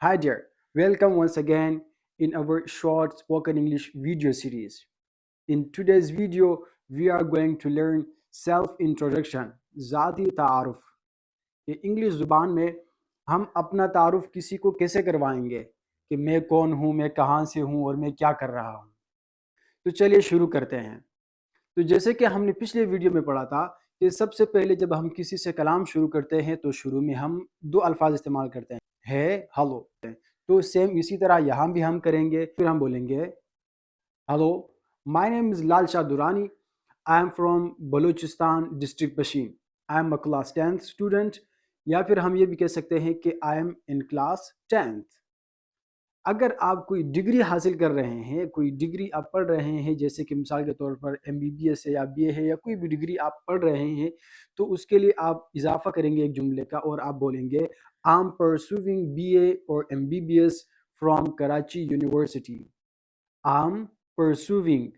Hi there, welcome once again in our short spoken English video series. In today's video, we are going to learn self introduction, ذاتی تعارف. کہ English زبان میں ہم اپنا تعارف کسی کو کیسے کروائیں گے کہ میں کون ہوں، میں کہاں سے ہوں اور میں کیا کر رہا ہوں. تو چلیے شروع کرتے ہیں. تو جیسے کہ ہم نے پچھلے ویڈیو میں پڑھا تھا کہ سب سے پہلے جب ہم کسی سے کلام شروع کرتے ہیں تو شروع میں ہم دو الفاظ استعمال کرتے ہیں، ہے، ہلو. تو سیم اسی طرح یہاں بھی ہم کریں گے. پھر ہم بولیں گے hello, my name is Lal Shah Durrani, I am from Balochistan district Pishin, I am a class 10th student. یا پھر ہم یہ بھی کہہ سکتے ہیں کہ I am in class 10th. اگر آپ کوئی ڈگری حاصل کر رہے ہیں، کوئی ڈگری آپ پڑھ رہے ہیں، جیسے کہ مثال کے طور پر MBBS ہے یا BA ہے یا کوئی بھی ڈگری آپ پڑھ رہے ہیں، تو اس کے لیے آپ اضافہ کریں گے ایک جملے کا اور آپ بولیں گے آئی ایم پرسوونگ BA اور MBBS from Karachi university. I am پرسوونگ